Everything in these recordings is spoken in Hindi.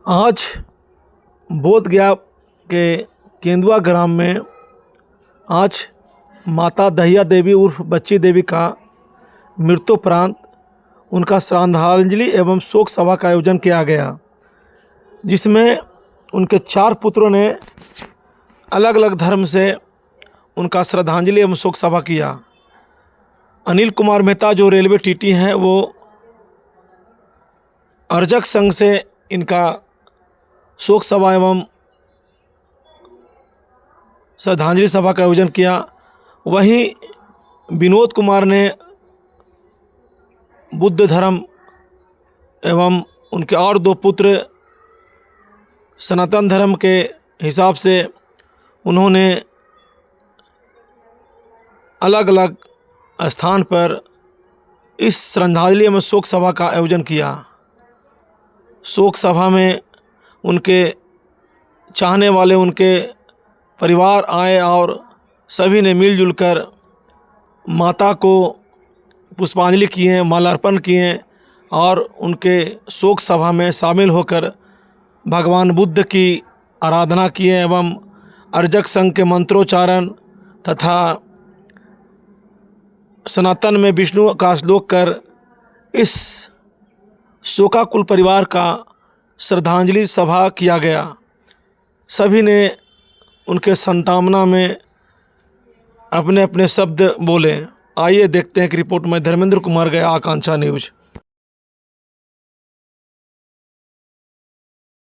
आज बोध गया के केंदुआ ग्राम में आज माता दहिया देवी उर्फ बच्ची देवी का मृत्युपरांत उनका श्रद्धांजलि एवं शोक सभा का आयोजन किया गया, जिसमें उनके 4 पुत्रों ने अलग अलग धर्म से उनका श्रद्धांजलि एवं शोक सभा किया। अनिल कुमार मेहता जो रेलवे टीटी हैं, वो अर्जक संघ से इनका शोक सभा एवं श्रद्धांजलि सभा का आयोजन किया। वहीं विनोद कुमार ने बुद्ध धर्म एवं उनके और 2 पुत्र सनातन धर्म के हिसाब से उन्होंने अलग अलग स्थान पर इस श्रद्धांजलि एवं शोक सभा का आयोजन किया। शोक सभा में उनके चाहने वाले उनके परिवार आए और सभी ने मिलजुल कर माता को पुष्पांजलि किए, माल्यार्पण किए और उनके शोक सभा में शामिल होकर भगवान बुद्ध की आराधना किए एवं अर्जक संघ के मंत्रोच्चारण तथा सनातन में विष्णु का श्लोक कर इस शोकाकुल परिवार का श्रद्धांजलि सभा किया गया। सभी ने उनके संतावना में अपने अपने शब्द बोले। आइए देखते हैं कि रिपोर्ट में धर्मेंद्र कुमार गया, आकांक्षा न्यूज।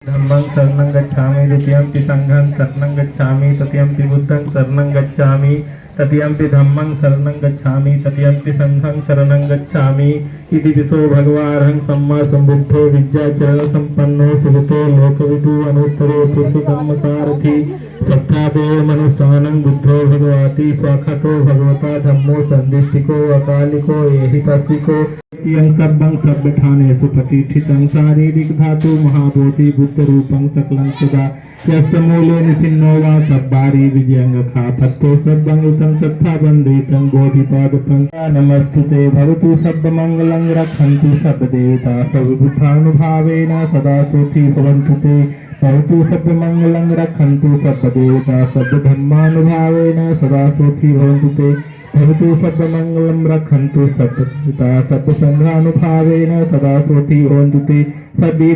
धम्मं शरणं गच्छामि द्वितीयंपि संघं शरणं गच्छामि तृतीयंपि बुद्धं शरणं गच्छामि तृतीयंपि धम्मं शरणं गच्छामि तृतीयंपि संघं शरणं गच्छामि इति विशो भगवान् सम्मा सम्बुद्धो विद्याचरण संपन्नो सुगतो लोकविदु अनुत्तरो पुरुषधम्मसारथि सत्तादेव मनुष्यानं बुद्धो भगवति स्वाखतो भगवता धम्मो संदिष्टिको अकालिको एहितसिको सर्वं सर्वठानेषु प्रतिष्ठितं शारीरिक धातु महाबोधि बुद्ध रूपं सकलं सदा यस्य मूले निसिन्नो वा सब्बारी विजयंग खाफत्तो सर्वंगुतं सत्था बन्देतं बोधिपादपं नमस्तुते भवतु सर्वमंगलं रक्षन्तु सर्वदेवता सर्वबुद्धानुभावेन सदा सुखी भवन्तु ते भवतु सर्वमंगलं रक्षन्तु सर्वदेवता सर्वधर्मानुभावेन सदा सुखी भवन्तु ते भवतु सर्वमंगलं रक्षन्तु सर्वदेवता सर्वसंघानुभावेन सदा सुखी भवन्तु ते सभी।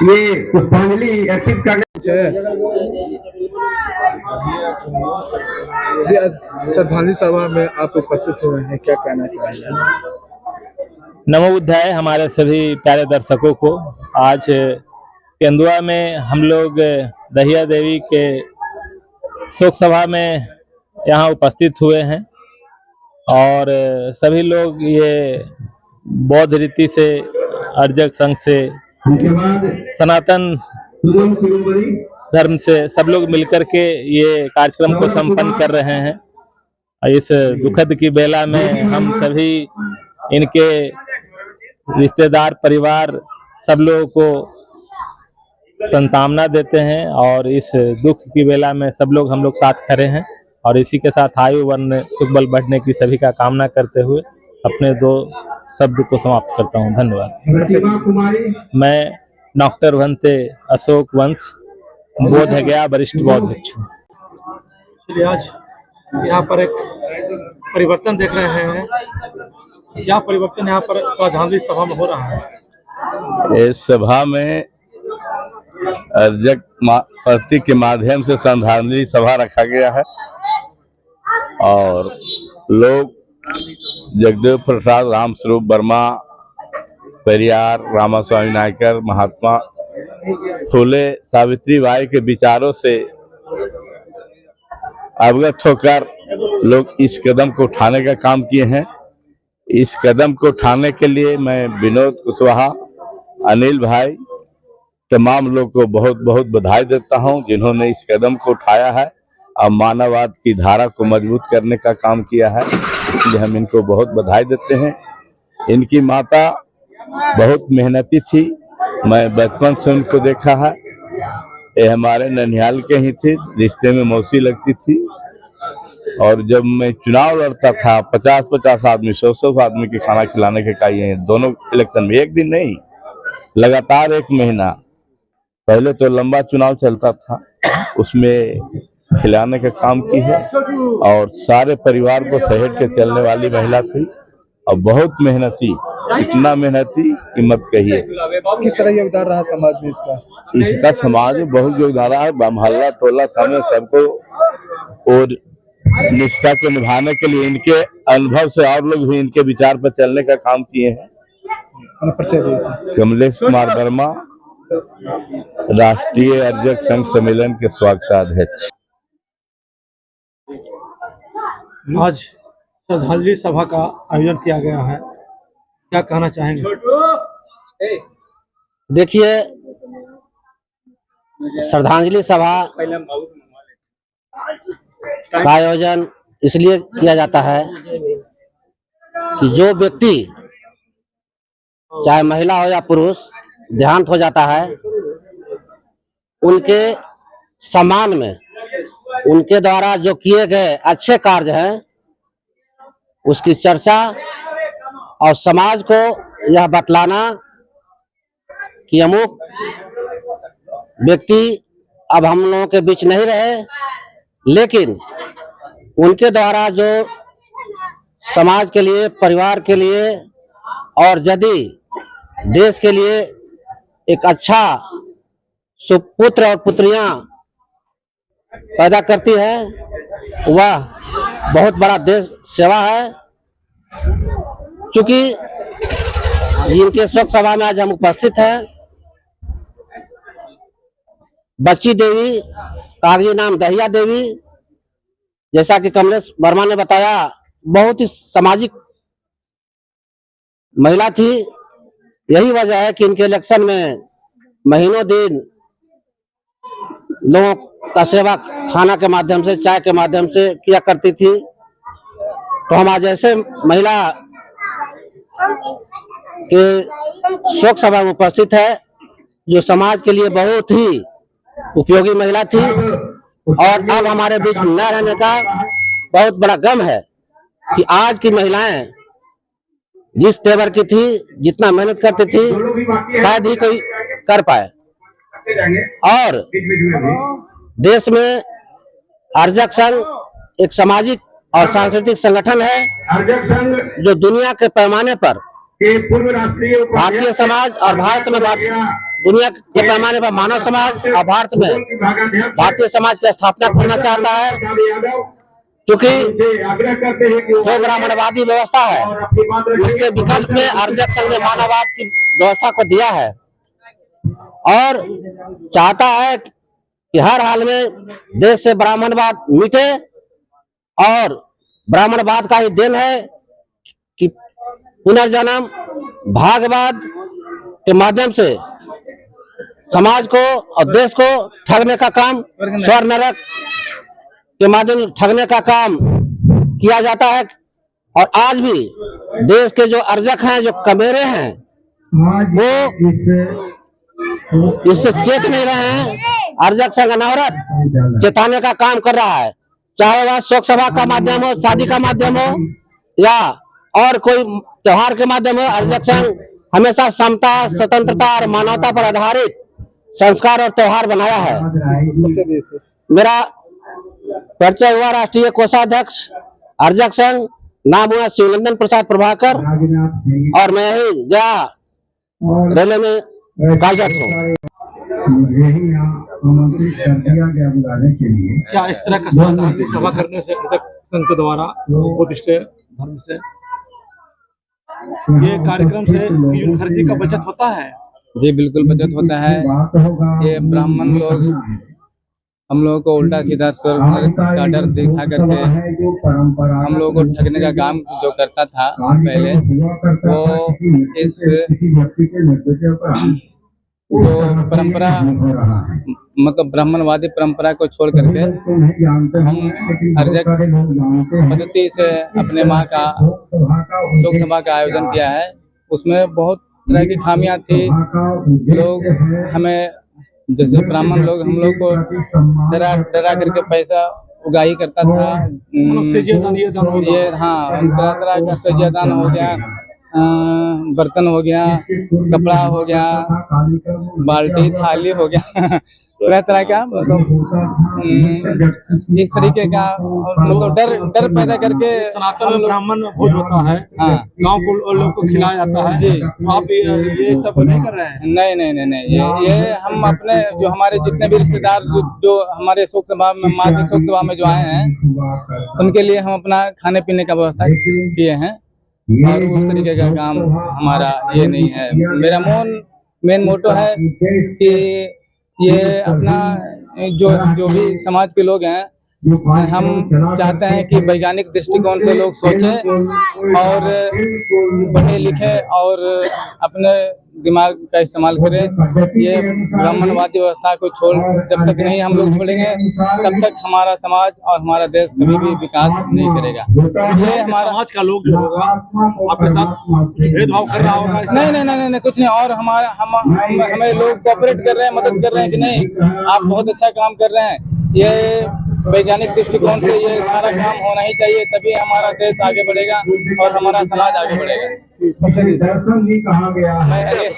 ये पुष्पांजलि अर्पित करने श्रद्धांजलि सभा में आप उपस्थित हुए हैं, क्या कहना चाहेंगे? नमो बुद्धाय हमारे सभी प्यारे दर्शकों को। आज केंदुआ में हम लोग दहिया देवी के शोक सभा में यहाँ उपस्थित हुए हैं और सभी लोग ये बौद्ध रीति से अर्जक संघ से सनातन धर्म से सब लोग मिलकर के ये कार्यक्रम को संपन्न कर रहे हैं। इस दुखद की बेला में हम सभी इनके रिश्तेदार परिवार सब लोगों को संतावना देते हैं और इस दुख की बेला में सब लोग हम लोग साथ खड़े हैं और इसी के साथ आयु वर्ण सुख बल बढ़ने की सभी का कामना करते हुए अपने 2 शब्द को समाप्त करता हूँ। धन्यवाद। मैं डॉक्टर भंते अशोक वंश बोध गया वरिष्ठ बौद्ध भिक्षु। चलिए, आज यहाँ पर एक परिवर्तन देख रहे हैं। क्या परिवर्तन यहाँ पर श्रद्धांजलि सभा में हो रहा है? इस सभा में अर्जक प्रतीक के माध्यम से श्रद्धांजलि सभा रखा गया है और लोग जगदेव प्रसाद, रामस्वरूप वर्मा, पेरियार, रामास्वामी नायकर, महात्मा फूले, सावित्री बाई के विचारों से अवगत होकर लोग इस कदम को उठाने का काम किए हैं। इस कदम को उठाने के लिए मैं विनोद कुशवाहा, अनिल भाई, तमाम लोग को बहुत बहुत बधाई देता हूं, जिन्होंने इस कदम को उठाया है और मानववाद की धारा को मजबूत करने का काम किया है। इसलिए हम इनको बहुत बधाई देते हैं। इनकी माता बहुत मेहनती थी, मैं बचपन से उनको देखा है। ये हमारे ननिहाल के ही थे, रिश्ते में मौसी लगती थी। और जब मैं चुनाव लड़ता था 50-50 आदमी 100-100 आदमी के खाना खिलाने के काई हैं दोनों इलेक्शन में, एक दिन नहीं, लगातार 1 महीना। पहले तो लंबा चुनाव चलता था, उसमें खिलाने का काम की है और सारे परिवार को सहेज के चलने वाली महिला थी और बहुत मेहनती, इतना मेहनती कि मत कहिए। किस तरह योगदान रहा समाज में इसका? समाज में बहुत योगदान रहा है, मोहल्ला टोला समय सबको, और निष्ठा को निभाने के लिए इनके अनुभव से और लोग भी इनके विचार पर चलने का काम किए हैं। कमलेश कुमार वर्मा, राष्ट्रीय अर्जक संघ सम्मेलन के स्वागताध्यक्ष। आज श्रद्धांजलि सभा का आयोजन किया गया है, क्या कहना चाहेंगे? देखिए, श्रद्धांजलि सभा का आयोजन इसलिए किया जाता है कि जो व्यक्ति चाहे महिला हो या पुरुष देहांत हो जाता है, उनके सम्मान में उनके द्वारा जो किए गए अच्छे कार्य हैं उसकी चर्चा और समाज को यह बतलाना कि अमुक व्यक्ति अब हम लोगों के बीच नहीं रहे, लेकिन उनके द्वारा जो समाज के लिए, परिवार के लिए और यदि देश के लिए एक अच्छा सुपुत्र और पुत्रियां पैदा करती है, वह बहुत बड़ा देश सेवा है। चूंकि जिनके शोक सभा में आज हम उपस्थित हैं, बच्ची देवी, कागजी नाम दहिया देवी, जैसा कि कमलेश वर्मा ने बताया, बहुत ही सामाजिक महिला थी। यही वजह है कि इनके इलेक्शन में महीनों दिन लोगों का सेवा खाना के माध्यम से, चाय के माध्यम से किया करती थी। तो हम आज ऐसे महिला के शोक सभा में उपस्थित है जो समाज के लिए बहुत ही उपयोगी महिला थी और अब हमारे बीच न रहने का बहुत बड़ा गम है कि आज की महिलाएं जिस तेवर की थी, जितना मेहनत करती थी, शायद ही कोई कर पाए। और देश में अर्जक संघ एक सामाजिक और सांस्कृतिक संगठन है जो दुनिया के पैमाने पर भारतीय समाज और भारत में दुनिया के पैमाने पर मानव समाज और भारत में भारतीय समाज की स्थापना करना चाहता है। क्योंकि जो ब्राह्मणवादी व्यवस्था है उसके विकल्प में अर्जक संघ ने मानववाद की व्यवस्था को दिया है और चाहता है कि हर हाल में देश से ब्राह्मणवाद मिटे और ब्राह्मणवाद का ही देन है कि पुनर्जन्म भागवाद के माध्यम से समाज को और देश को ठगने का काम, स्वर्ग नरक के माध्यम से ठगने का काम किया जाता है। और आज भी देश के जो अर्जक हैं, जो कमेरे हैं, वो इससे चेत नहीं रहे हैं। अर्जक संघ अनवरत चेताने का काम कर रहा है, चाहे वह शोक सभा का माध्यम हो, शादी का माध्यम हो या और कोई त्योहार के माध्यम हो। अर्जक संघ हमेशा समता, स्वतंत्रता और मानवता पर आधारित संस्कार और त्योहार बनाया है। मेरा परिचय हुआ राष्ट्रीय कोषाध्यक्ष अर्जक संघ, नाम हुआ शिवनंदन प्रसाद प्रभाकर और मैं ही गया रेलवे में कार्यरत हूँ। क्या इस तरह का श्रद्धांजलि सभा करने से अर्जक संघ के द्वारा बुद्धिस्ट धर्म से ये कार्यक्रम से फिजूल खर्ची का बचत होता है? जी बिल्कुल बचत होता है। ये ब्राह्मण लोग हम लोगों को उल्टा सीधा स्वर्ग का डर दिखा करके हम लोगों को ठगने का काम जो करता था पहले, वो इस जो परंपरा मतलब ब्राह्मणवादी परंपरा को छोड़ करके हम अर्जक पद्धति से अपने माँ का शोक सभा का आयोजन किया है। उसमें बहुत तरह की खामियां थी। लोग हमें जैसे ब्राह्मण लोग हम लोग को डरा करके पैसा उगाही करता था। ये हाँ, तरह तरह का सज्जादान हो गया, बर्तन हो गया, कपड़ा हो गया, बाल्टी थाली हो गया तरह तरह का मतलब इस तरीके का मतलब डर पैदा करके सनातन में ब्राह्मण भोज होता है, हाँ गांव को लोग को खिलाया जाता है जी। आप ये सब नहीं कर रहे हैं? नहीं नहीं नहीं नहीं, ये हम अपने जो हमारे जितने भी रिश्तेदार जो हमारे शोक सभा में, माँ के शोक सभा में जो आए हैं, उनके लिए हम अपना खाने पीने का व्यवस्था किए हैं और उस तरीके का काम हमारा ये नहीं है। मेरा मेन मोटो है कि ये अपना जो भी समाज के लोग हैं, हम चाहते हैं कि वैज्ञानिक दृष्टिकोण से लोग सोचें और पढ़े लिखे और अपने दिमाग का इस्तेमाल करें। ये ब्राह्मणवादी व्यवस्था को जब तक नहीं हम लोग छोड़ेंगे, तब तक हमारा समाज और हमारा देश कभी भी विकास नहीं करेगा। ये हमारा समाज का लोग जो होगा आपके साथ भेदभाव कर रहा होगा? नहीं नहीं नहीं नहीं, कुछ नहीं। और हमारा हमें लोग कोऑपरेट कर रहे हैं, मदद कर रहे हैं कि नहीं आप बहुत अच्छा काम कर रहे हैं। ये वैज्ञानिक दृष्टिकोण से ये सारा काम होना ही चाहिए, तभी हमारा देश आगे बढ़ेगा और हमारा समाज आगे बढ़ेगा। दर्शन भी कहा गया है।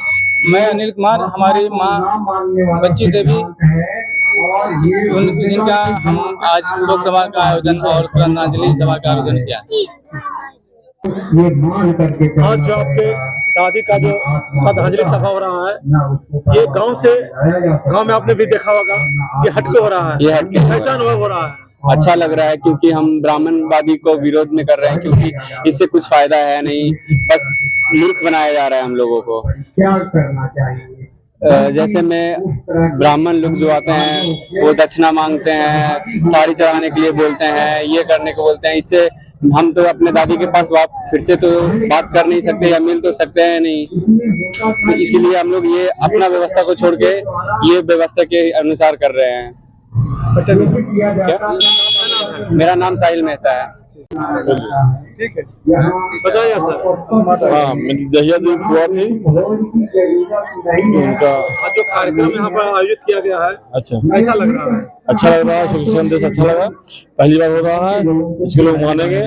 मैं अनिल कुमार, हमारी माँ बच्ची देवी, जिनका हम आज शोक सभा का आयोजन और श्रद्धांजलि सभा का आयोजन किया। ये मान करके आज जो आपके दादी का जो श्रद्धांजलि सभा हो रहा है, ये गांव में आपने भी देखा होगा, ये हटके हो रहा है, ये हटके कैसा अनुभव हो रहा है? अच्छा लग रहा है क्योंकि हम ब्राह्मणवादी को विरोध में कर रहे हैं, क्योंकि इससे कुछ फायदा है नहीं, बस मूर्ख बनाया जा रहा है हम लोगों को। क्या करना चाहिए? जैसे में ब्राह्मण लोग जो आते हैं वो दक्षिणा मांगते हैं, साड़ी चढ़ाने के लिए बोलते हैं, ये करने को बोलते हैं। इससे हम तो अपने दादी के पास फिर से तो बात कर नहीं सकते या मिल तो सकते हैं नहीं, तो इसीलिए हम लोग ये अपना व्यवस्था को छोड़ के ये व्यवस्था के अनुसार कर रहे हैं। अच्छा, क्या? मेरा नाम साहिल मेहता है। ठीक है, बताइए सर। हाँ, मेरी दहिया दी हुआ थी उनका आज जो कार्यक्रम यहाँ पर आयोजित किया गया है, अच्छा कैसा लग रहा है? अच्छा लग रहा है, सुख संदेश अच्छा लगा, पहली बार हो रहा है, इसके लोग मानेंगे,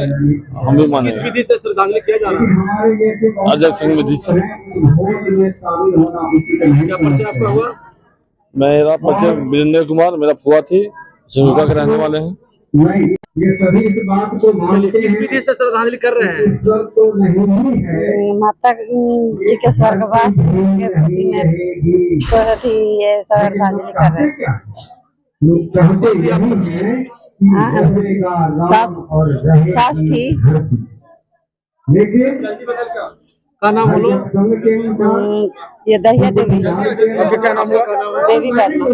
हम भी किस मानेंगे। विधि से श्रद्धांजलि किया जा रहा है? अजय सिंह विधि से। क्या परिचय आपका हुआ? मेरा परिचय वीरेंद्र कुमार, मेरा फुआ थी, शिवका के रहने वाले हैं। ये सभी इस बात को चलिए, किस विधि से श्रद्धांजलि कर रहे हैं? तो नहीं है। माता जी के स्वर्गवास के प्रति में बहुत ही ये श्रद्धांजलि कर रहे हैं। लोग चाहते यही हैं कि सास थी, लेकिन का नाम बोलो। ये दहिया देवी, आपका क्या नाम हुआ? देवी वर्मा।